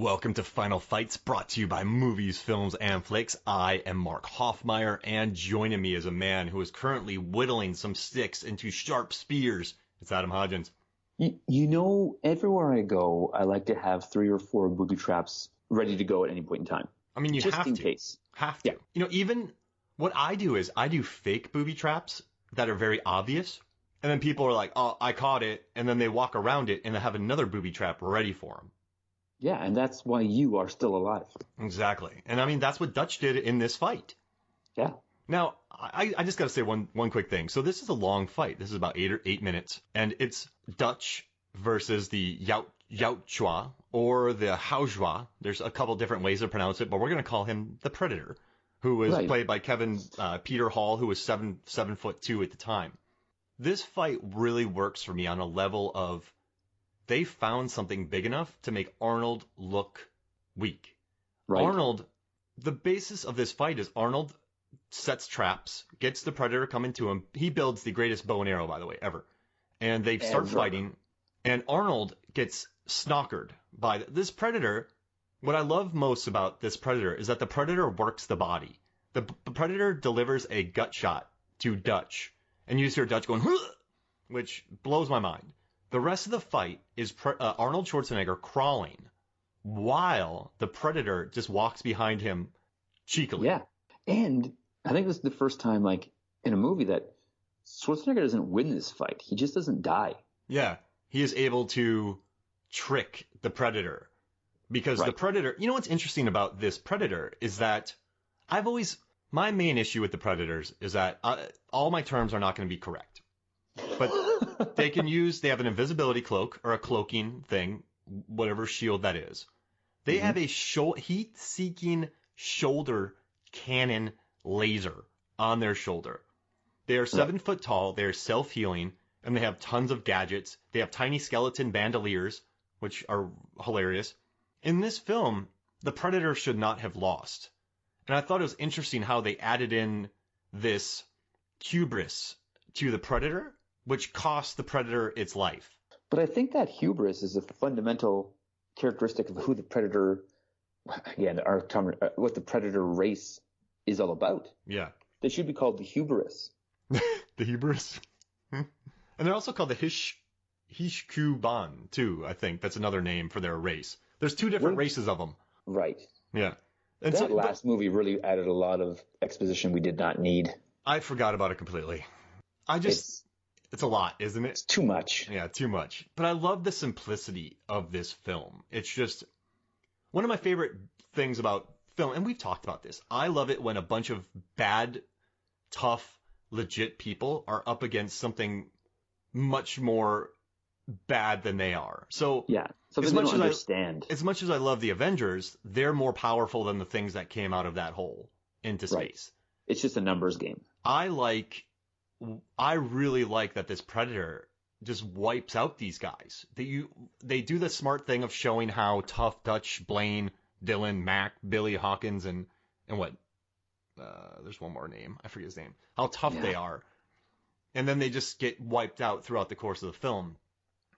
Welcome to Final Fights, brought to you by Movies, Films, and Flicks. I am Mark Hoffmeyer, and joining me is a man who is currently whittling some sticks into sharp spears. It's Adam Hodgins. You know, everywhere I go, I like to have 3 or 4 booby traps ready to go at any point in time. I mean, you just have in to. case. Have to. Yeah. You know, even what I do is I do fake booby traps that are very obvious, and then people are like, oh, I caught it, and then they walk around it, and they have another booby trap ready for them. Yeah, and that's why you are still alive. Exactly. And I mean, that's what Dutch did in this fight. Yeah. Now, I just got to say one quick thing. So this is a long fight. This is about 8 minutes. And it's Dutch versus the Yautja or the Yautja. There's a couple different ways to pronounce it, but we're going to call him the Predator, who was played by Kevin Peter Hall, who was 7'2" at the time. This fight really works for me on a level of they found something big enough to make Arnold look weak. Right. Arnold, the basis of this fight is Arnold sets traps, gets the Predator coming to him. He builds the greatest bow and arrow, by the way, ever. And they start fighting, and Arnold gets snockered by this Predator. What I love most about this Predator is that the Predator works the body. The Predator delivers a gut shot to Dutch, and you just hear Dutch going, "Huh!" which blows my mind. The rest of the fight is Arnold Schwarzenegger crawling while the Predator just walks behind him cheekily. Yeah. And I think this is the first time, like, in a movie that Schwarzenegger doesn't win this fight. He just doesn't die. Yeah. He is able to trick the Predator because the Predator, you know what's interesting about this Predator is that my main issue with the Predators is that all my terms are not going to be correct. But they have an invisibility cloak or a cloaking thing, whatever shield that is. They have a heat-seeking shoulder cannon laser on their shoulder. They are 7 foot tall. They are self-healing, and they have tons of gadgets. They have tiny skeleton bandoliers, which are hilarious. In this film, the Predator should not have lost. And I thought it was interesting how they added in this hubris to the Predator, which cost the Predator its life. But I think that hubris is a fundamental characteristic of who the Predator, what the Predator race is all about. Yeah. They should be called the hubris. The hubris? And they're also called the Hishkuban, too, I think. That's another name for their race. There's 2 different races of them. Right. Yeah. And that last movie really added a lot of exposition we did not need. I forgot about it completely. It's a lot, isn't it? It's too much. Yeah, too much. But I love the simplicity of this film. It's just one of my favorite things about film, and we've talked about this. I love it when a bunch of bad, tough, legit people are up against something much more bad than they are. So yeah, something they don't understand. As much as I love the Avengers, they're more powerful than the things that came out of that hole into space. Right. It's just a numbers game. I really like that this Predator just wipes out these guys. They do the smart thing of showing how tough Dutch, Blaine, Dylan, Mac, Billy, Hawkins, and what? There's one more name. I forget his name. How tough they are. And then they just get wiped out throughout the course of the film.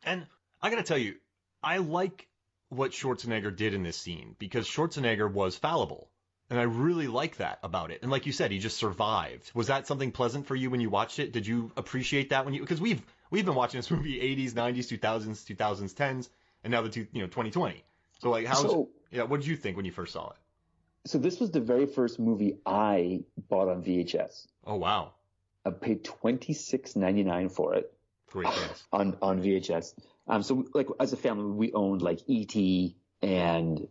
And I got to tell you, I like what Schwarzenegger did in this scene because Schwarzenegger was fallible. And I really like that about it. And like you said, he just survived. Was that something pleasant for you when you watched it? Did you appreciate that because we've been watching this movie 80s, 90s, 2000s, 2010s, and now 2020. So like what did you think when you first saw it? So this was the very first movie I bought on VHS. Oh wow. I paid $26.99 for it. Great chance. On VHS. So like as a family we owned like E.T. and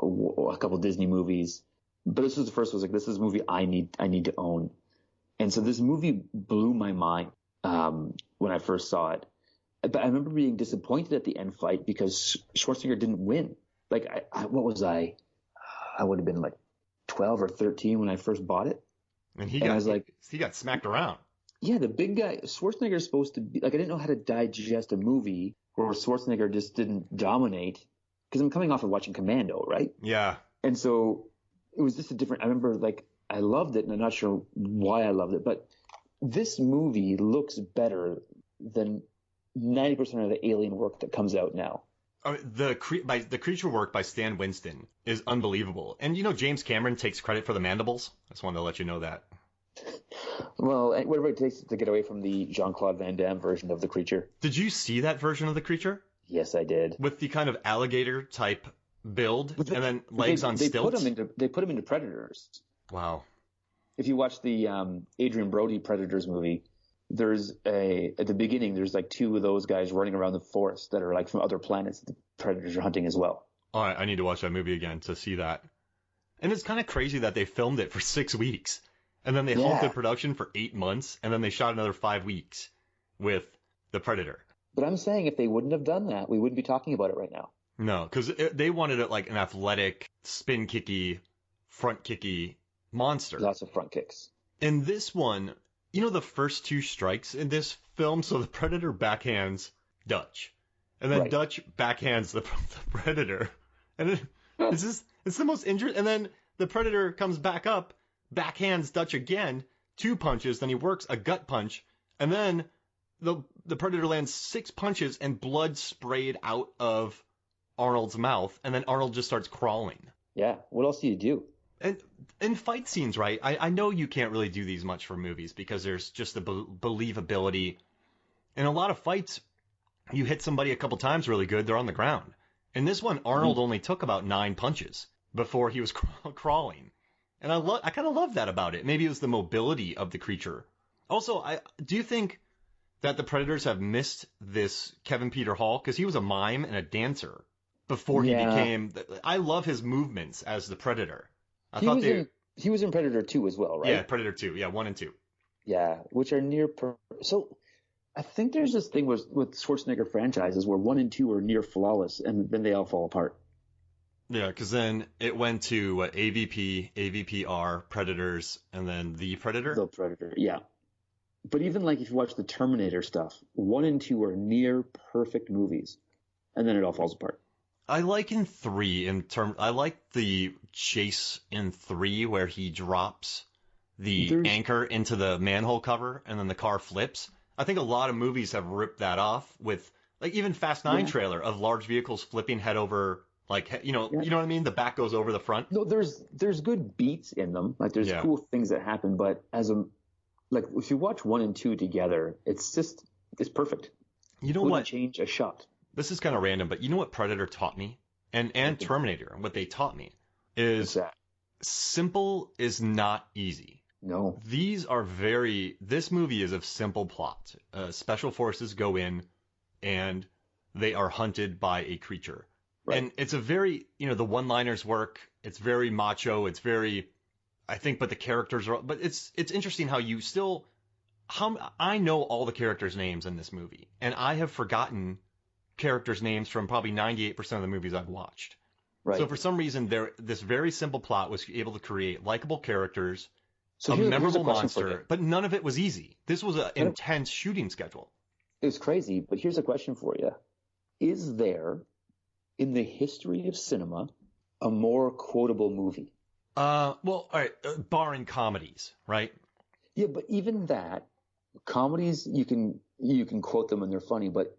a couple Disney movies, but this was the first. Was like, this is a movie I need to own, and so this movie blew my mind when I first saw it. But I remember being disappointed at the end fight because Schwarzenegger didn't win. Like, what was I? I would have been like 12 or 13 when I first bought it, and he got smacked around. Yeah, the big guy Schwarzenegger is supposed to be like. I didn't know how to digest a movie where Schwarzenegger just didn't dominate. Because I'm coming off of watching Commando, right? Yeah. And so it was just I remember, like, I loved it, and I'm not sure why I loved it, but this movie looks better than 90% of the Alien work that comes out now. The creature work by Stan Winston is unbelievable. And James Cameron takes credit for the mandibles. I just wanted to let you know that. Well, whatever it takes to get away from the Jean-Claude Van Damme version of the creature. Did you see that version of the creature? Yes, I did. With the kind of alligator type build and then legs on stilts? They put him into Predators. Wow. If you watch the Adrian Brody Predators movie, there's at the beginning, there's like two of those guys running around the forest that are like from other planets that the Predators are hunting as well. All right, I need to watch that movie again to see that. And it's kind of crazy that they filmed it for 6 weeks. And then they halted production for 8 months, and then they shot another 5 weeks with The Predator. But I'm saying if they wouldn't have done that, we wouldn't be talking about it right now. No, because they wanted it like an athletic, spin-kicky, front-kicky monster. Lots of front kicks. In this one, the first 2 strikes in this film, so the Predator backhands Dutch. And then Dutch backhands the Predator. And it's the most interesting. And then the Predator comes back up, backhands Dutch again, 2 punches, then he works a gut punch, and then the Predator lands 6 punches and blood sprayed out of Arnold's mouth, and then Arnold just starts crawling. Yeah, what else do you do? And in fight scenes, right, I know you can't really do these much for movies because there's just the believability. In a lot of fights, you hit somebody a couple times really good, they're on the ground. In this one, Arnold only took about 9 punches before he was crawling. And I kind of love that about it. Maybe it was the mobility of the creature. Also, do you think that the Predators have missed this Kevin Peter Hall? Because he was a mime and a dancer before he became... I love his movements as the Predator. He was in Predator 2 as well, right? Yeah, Predator 2. Yeah, 1 and 2. Yeah, which are near... So I think there's this thing with Schwarzenegger franchises where 1 and 2 are near flawless, and then they all fall apart. Yeah, because then it went to AVP, AVPR, Predators, and then The Predator? The Predator, yeah. But even like if you watch the Terminator stuff, 1 and 2 are near perfect movies, and then it all falls apart. I like in 3 I like the chase in 3 where he drops the anchor into the manhole cover and then the car flips. I think a lot of movies have ripped that off with like even Fast 9 trailer of large vehicles flipping head over. Like, you know what I mean? The back goes over the front. No, there's good beats in them. Like there's cool things that happen, but if you watch 1 and 2 together, it's perfect. You know what? Change a shot. This is kind of random, but you know what Predator taught me? And Terminator, what they taught me is simple is not easy. No. This movie is a simple plot. Special forces go in and they are hunted by a creature. Right. And it's a very, the one-liners work. It's very macho. It's very, I think, but the characters are, but it's interesting how I know all the characters' names in this movie, and I have forgotten characters' names from probably 98% of the movies I've watched. Right. So for some reason, this very simple plot was able to create likable characters, a memorable monster, but none of it was easy. This was an intense shooting schedule. It was crazy, but here's a question for you. Is there, in the history of cinema, a more quotable movie? Well, all right, barring comedies, right? Yeah, but even that, comedies, you can quote them and they're funny, but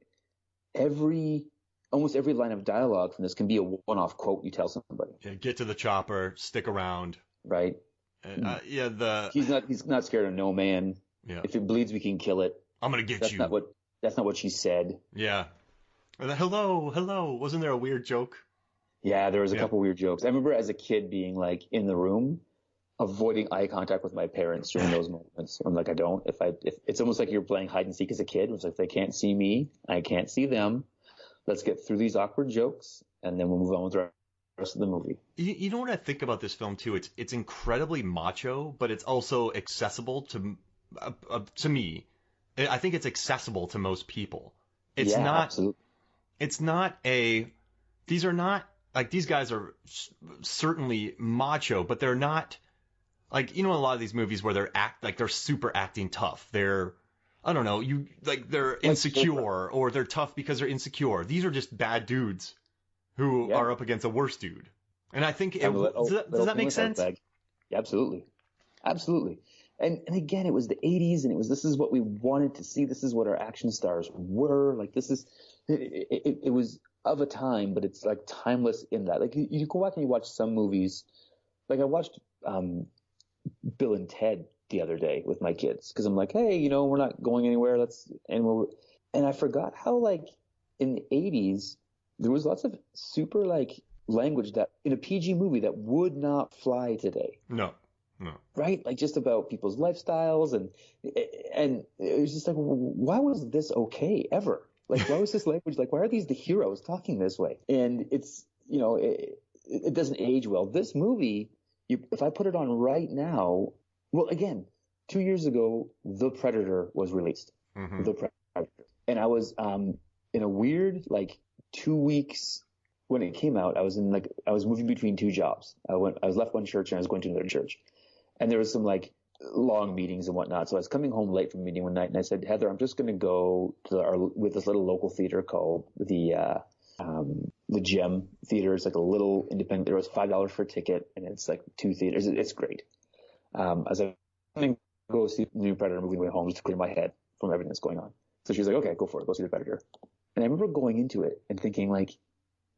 almost every line of dialogue from this can be a one-off quote you tell somebody. Yeah, get to the chopper, stick around. Right. He's not scared of no man. Yeah. If it bleeds, we can kill it. I'm gonna get you. That's not what she said. Yeah. Hello. Wasn't there a weird joke? Yeah, there was a couple weird jokes. I remember as a kid being like in the room, avoiding eye contact with my parents during those moments. I'm like, I don't. If it's almost like you're playing hide and seek as a kid. It's like they can't see me, I can't see them. Let's get through these awkward jokes, and then we'll move on with the rest of the movie. You know what I think about this film too? It's incredibly macho, but it's also accessible to me. I think it's accessible to most people. It's not. Absolutely. It's not these are not, like, these guys are certainly macho, but they're not, like, a lot of these movies where they're super acting tough. They're, I don't know, they're insecure or they're tough because they're insecure. These are just bad dudes who are up against a worse dude. And I think, does that make sense? Yeah, absolutely. Absolutely. And again, it was the 80s and this is what we wanted to see. This is what our action stars were. Like, it was of a time, but it's like timeless in that. Like you go back and you watch some movies. Like I watched Bill and Ted the other day with my kids because I'm like, hey, we're not going anywhere. And I forgot how like in the 80s there was lots of super like language that in a PG movie that would not fly today. No. Right? Like just about people's lifestyles and it was just like, why was this okay ever? Like, why was this language like? Why are these the heroes talking this way? And it's it doesn't age well. This movie, if I put it on right now, well, again, 2 years ago, The Predator was released. Mm-hmm. The Predator, and I was in a weird like 2 weeks when it came out. I was moving between two jobs. I was left one church and I was going to another church, and there was some like long meetings and whatnot. So I was coming home late from a meeting one night, and I said, Heather, I'm just going to go to with this little local theater called the Gem Theater. It's like a little independent. There was $5 for a ticket, and it's like two theaters. It's great. I was like, I'm going to go see the new Predator movie on the way home just to clear my head from everything that's going on. So she was like, okay, go for it. Go see the Predator. And I remember going into it and thinking like,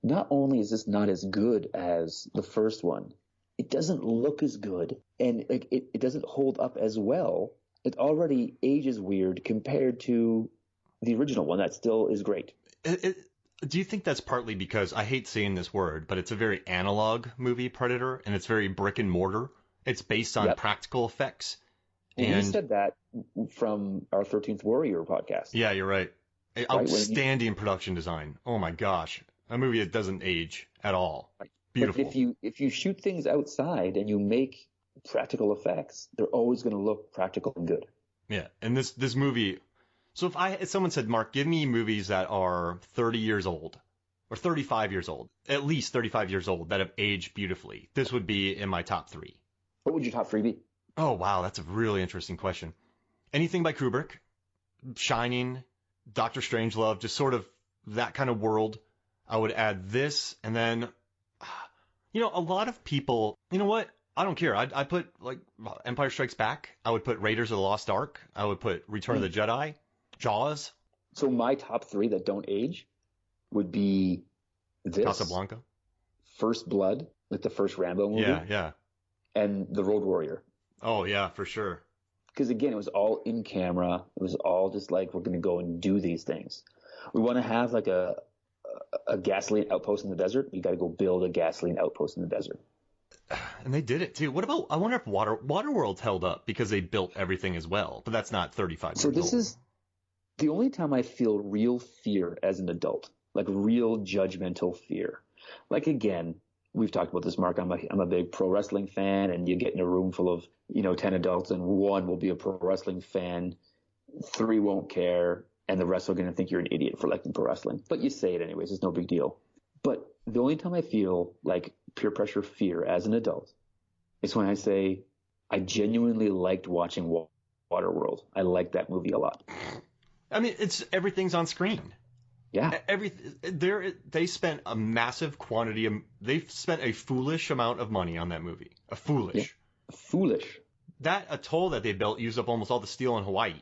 not only is this not as good as the first one, it doesn't look as good, and like it doesn't hold up as well. It already ages weird compared to the original one that still is great. Do you think that's partly because, I hate saying this word, but it's a very analog movie, Predator, and it's very brick and mortar. It's based on practical effects. And you said that from our 13th Warrior podcast. Yeah, you're right. Outstanding production design. Oh my gosh. A movie that doesn't age at all. Right. Beautiful. But if you shoot things outside and you make practical effects, they're always going to look practical and good. Yeah, and this movie. So if someone said, Mark, give me movies that are 30 years old or 35 years old, at least 35 years old, that have aged beautifully, this would be in my top three. What would your top three be? Oh wow, that's a really interesting question. Anything by Kubrick, Shining, Doctor Strangelove, just sort of that kind of world. I would add this, and then, a lot of people, you know what? I don't care. I put like Empire Strikes Back. I would put Raiders of the Lost Ark. I would put Return of the Jedi, Jaws. So my top three that don't age would be this, Casablanca, First Blood, like the first Rambo movie. Yeah. And The Road Warrior. Oh yeah, for sure. Because again, it was all in camera. It was all just like, we're going to go and do these things. We want to have like a gasoline outpost in the desert. You got to go build a gasoline outpost in the desert. And they did it too. What about, I wonder if Waterworld's held up because they built everything as well, but that's not 35 years old. So this is the only time I feel real fear as an adult, like real judgmental fear. Like again, we've talked about this, Mark. I'm a big pro wrestling fan, and you get in a room full of 10 adults, and one will be a pro wrestling fan, 3 won't care, and the rest are going to think you're an idiot for liking pro wrestling. But you say it anyways; it's no big deal. But the only time I feel like peer pressure fear as an adult is when I say I genuinely liked watching Waterworld. I liked that movie a lot. I mean, everything's on screen. Yeah. They spent a massive quantity of, they've spent a foolish amount of money on that movie. Foolish. That atoll that they built used up almost all the steel in Hawaii.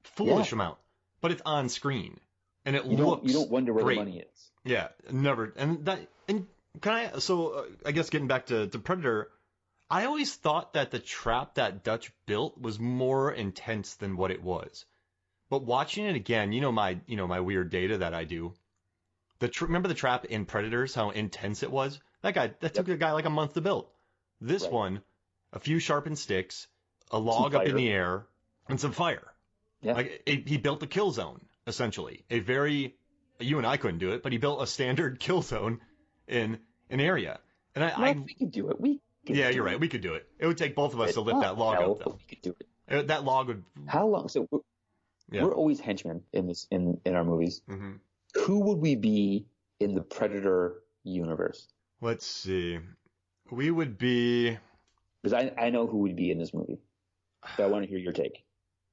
Foolish amount. But it's on screen. And you don't wonder where great. The money is. Yeah, never. I guess getting back to Predator, I always thought that the trap that Dutch built was more intense than what it was. But watching it again, my weird data that I do. Remember the trap in Predators, how intense it was? That took a guy like a month to build. This one, a few sharpened sticks, a log up in the air, and some fire. Yeah. He built the kill zone, essentially. You and I couldn't do it, but he built a standard kill zone in an area. And we could do it. You're right. We could do it. It would take both of us to lift that log up, though. We could do it. That log would. How long? So we're always henchmen in our movies. Mm-hmm. Who would we be in the Predator universe? Let's see. We would be. Because I know who would be in this movie. But I want to hear your take.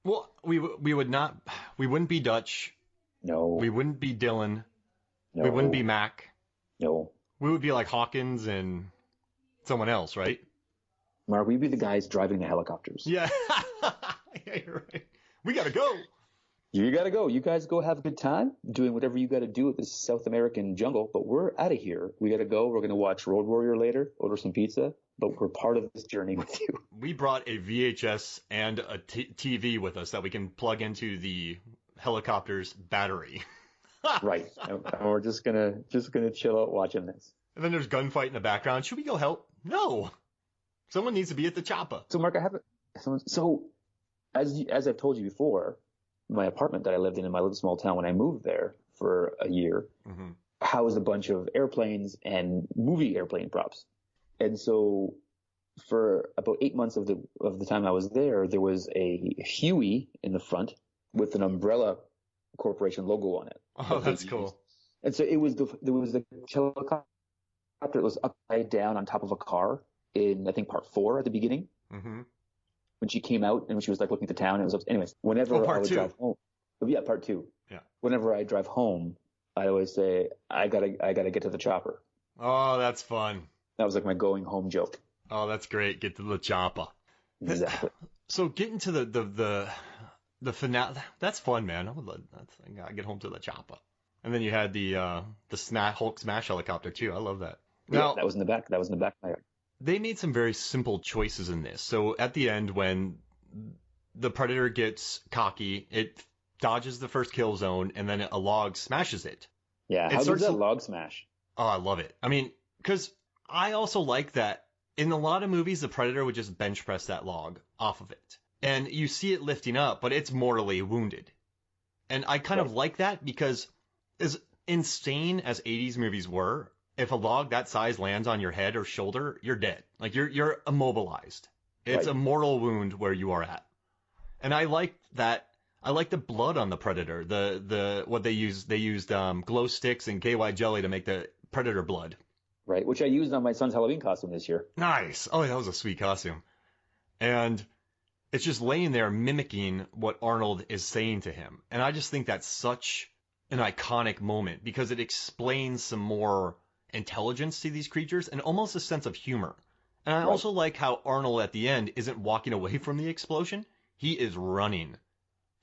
Well, we would not. We wouldn't be Dutch. No. We wouldn't be Dylan. No. We wouldn't be Mac. No. We would be like Hawkins and someone else, right? Mark, we'd be the guys driving the helicopters. Yeah. Yeah, you're right. We gotta go. you got to go. You guys go have a good time doing whatever you got to do with this South American jungle, but we're out of here. We got to go. We're going to watch Road Warrior later, order some pizza, but we're part of this journey with you. We brought a VHS and a TV with us that we can plug into the helicopter's battery. Right. And we're just gonna chill out watching this. And then there's gunfight in the background. Should we go help? No. Someone needs to be at the chopper. So Mark, as I've told you before, my apartment that I lived in my little small town when I moved there for a year housed a bunch of airplanes and movie airplane props. And so for about 8 months of the time I was there, there was a Huey in the front with an Umbrella Corporation logo on it. Oh, that's cool. And so there was the helicopter that was upside down on top of a car in, I think, part 4 at the beginning. Mm-hmm. When she came out and when she was like looking at the town, it was anyways. Whenever I would drive home, yeah, part 2. Yeah. Whenever I drive home, I always say I gotta get to the chopper. Oh, that's fun. That was like my going home joke. Oh, that's great. Get to the chopper. Exactly. So getting to the finale, that's fun, man. I gotta get home to the chopper. And then you had the Hulk smash helicopter too. I love that. Now, yeah, that was in the back. That was in the back of my yard. They made some very simple choices in this. So at the end, when the Predator gets cocky, it dodges the first kill zone, and then a log smashes it. Yeah, how does that log smash? Oh, I love it. I mean, because I also like that in a lot of movies, the Predator would just bench press that log off of it. And you see it lifting up, but it's mortally wounded. And I kind of like that because as insane as 80s movies were, if a log that size lands on your head or shoulder, you're dead. Like you're immobilized. It's a mortal wound where you are at. And I like that. I like the blood on the Predator. What they used glow sticks and KY jelly to make the Predator blood. Right, which I used on my son's Halloween costume this year. Nice. Oh, that was a sweet costume. And it's just laying there mimicking what Arnold is saying to him. And I just think that's such an iconic moment because it explains some more intelligence to these creatures and almost a sense of humor. And I also like how Arnold at the end isn't walking away from the explosion. He is running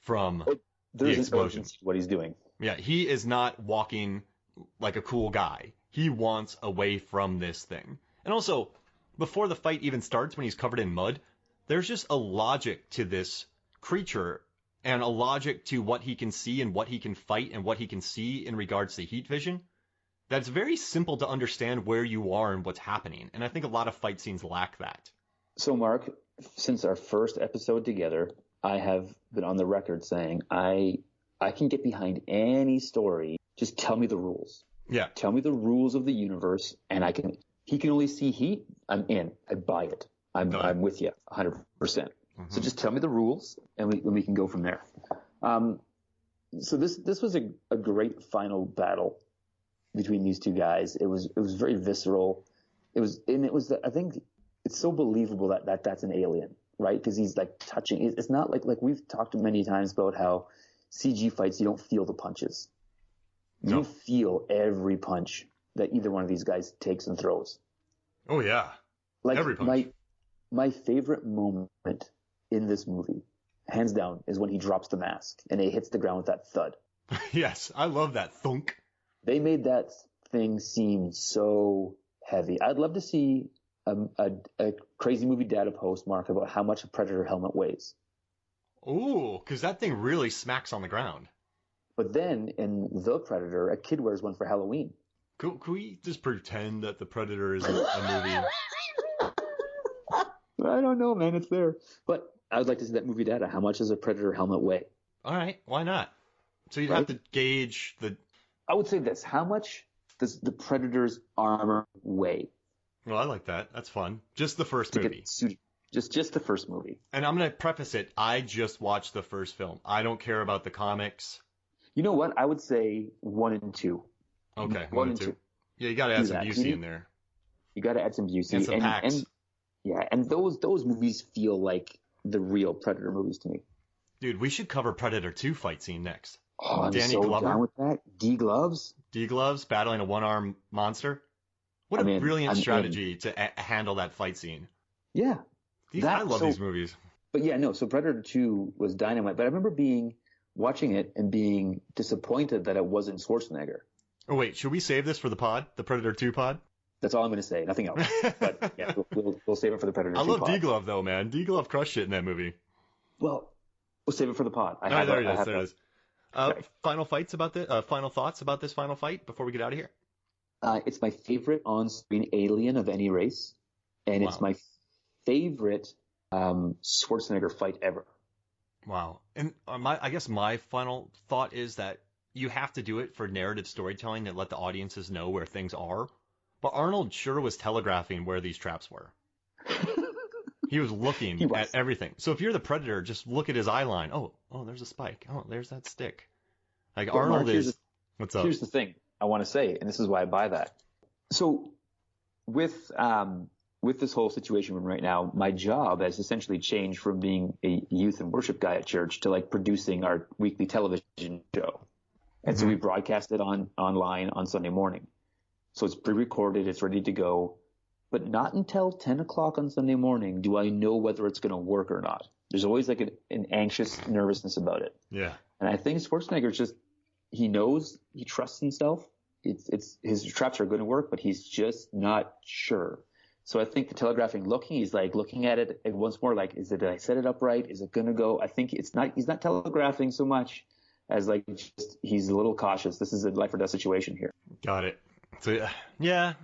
from the explosion. What he's doing. Yeah, he is not walking like a cool guy. He wants away from this thing. And also, before the fight even starts, when he's covered in mud, there's just a logic to this creature and a logic to what he can see and what he can fight and what he can see in regards to heat vision. That's very simple to understand where you are and what's happening. And I think a lot of fight scenes lack that. So, Mark, since our first episode together, I have been on the record saying I can get behind any story. Just tell me the rules. Yeah. Tell me the rules of the universe, and he can only see heat. I'm in. I buy it. I'm with you 100%. Mm-hmm. So just tell me the rules, and we can go from there. So this was a great final battle between these two guys. It was very visceral. I think it's so believable that that's an alien, right? Because he's like touching. It's not like we've talked many times about how CG fights, you don't feel the punches. No. You feel every punch that either one of these guys takes and throws. Oh yeah, like every punch. My favorite moment in this movie, hands down, is when he drops the mask and it hits the ground with that thud. Yes, I love that thunk. They made that thing seem so heavy. I'd love to see a crazy movie data post, Mark, about how much a Predator helmet weighs. Ooh, because that thing really smacks on the ground. But then in The Predator, a kid wears one for Halloween. Can we just pretend that The Predator isn't a movie? I don't know, man. It's there. But I would like to see that movie data. How much does a Predator helmet weigh? All right. Why not? So you'd have to gauge the... I would say this. How much does the Predator's armor weigh? Well, I like that. That's fun. Just the first movie. Just the first movie. And I'm going to preface it. I just watched the first film. I don't care about the comics. You know what? I would say 1 and 2. Okay, 1 and 2. Yeah, you got to add some Busey in there. You got to add some Busey. And some packs. And those movies feel like the real Predator movies to me. Dude, we should cover Predator 2 fight scene next. Oh, I'm so down with that. D-Gloves? D-Gloves battling a one-armed monster? What a brilliant strategy to handle that fight scene. Yeah. I love these movies. But yeah, no, so Predator 2 was dynamite. But I remember being watching it and being disappointed that it wasn't Schwarzenegger. Oh, wait, should we save this for the pod, the Predator 2 pod? That's all I'm going to say. Nothing else. But yeah, we'll save it for the Predator 2 I love pod. D-Glove, though, man. D-Glove crushed it in that movie. Well, we'll save it for the pod. There it is. Final thoughts about this final fight before we get out of here? It's my favorite on-screen alien of any race, and it's my favorite Schwarzenegger fight ever. Wow. And I guess my final thought is that you have to do it for narrative storytelling to let the audiences know where things are. But Arnold sure was telegraphing where these traps were. He was looking at everything. So if you're the Predator, just look at his eye line. Oh, there's a spike. Oh, there's that stick. Like but Arnold Mark, what's up? Here's the thing I want to say, and this is why I buy that. So with this whole situation right now, my job has essentially changed from being a youth and worship guy at church to like producing our weekly television show. And so we broadcast it online on Sunday morning. So it's pre-recorded, it's ready to go. But not until 10 o'clock on Sunday morning do I know whether it's going to work or not. There's always like an anxious nervousness about it. Yeah. And I think Schwarzenegger's just, he knows, he trusts himself. It's his traps are going to work, but he's just not sure. So I think the telegraphing he's like looking at it once more like, did I set it up right? Is it going to go? I think he's not telegraphing so much as like just, he's a little cautious. This is a life or death situation here. Got it. So yeah,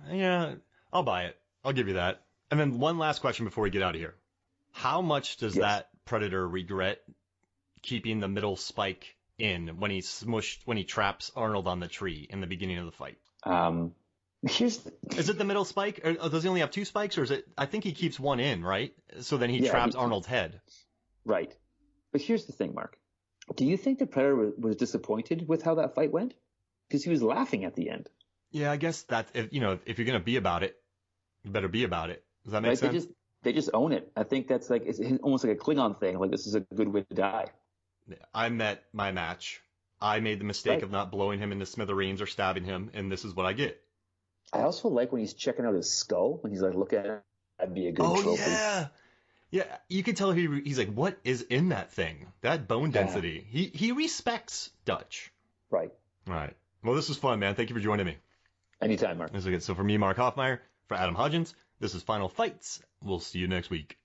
I'll buy it. I'll give you that. And then one last question before we get out of here. How much does that Predator regret keeping the middle spike in when he traps Arnold on the tree in the beginning of the fight? Is it the middle spike? Or does he only have two spikes? Or is it, I think he keeps one in, right? So then he traps Arnold's head. Right. But here's the thing, Mark. Do you think the Predator was disappointed with how that fight went? Because he was laughing at the end. Yeah, I guess that, if you're going to be about it, you better be about it. Does that make sense? They just own it. I think that's like, it's almost like a Klingon thing. Like, this is a good way to die. I met my match. I made the mistake of not blowing him into smithereens or stabbing him, and this is what I get. I also like when he's checking out his skull, when he's like, look at it, that'd be a good trophy. Yeah, you can tell he's like, what is in that thing? That bone density. He respects Dutch. Right. All right. Well, this was fun, man. Thank you for joining me. Anytime, Mark. This is good. So for me, Mark Hoffmeyer, for Adam Hodgins, this is Final Fights. We'll see you next week.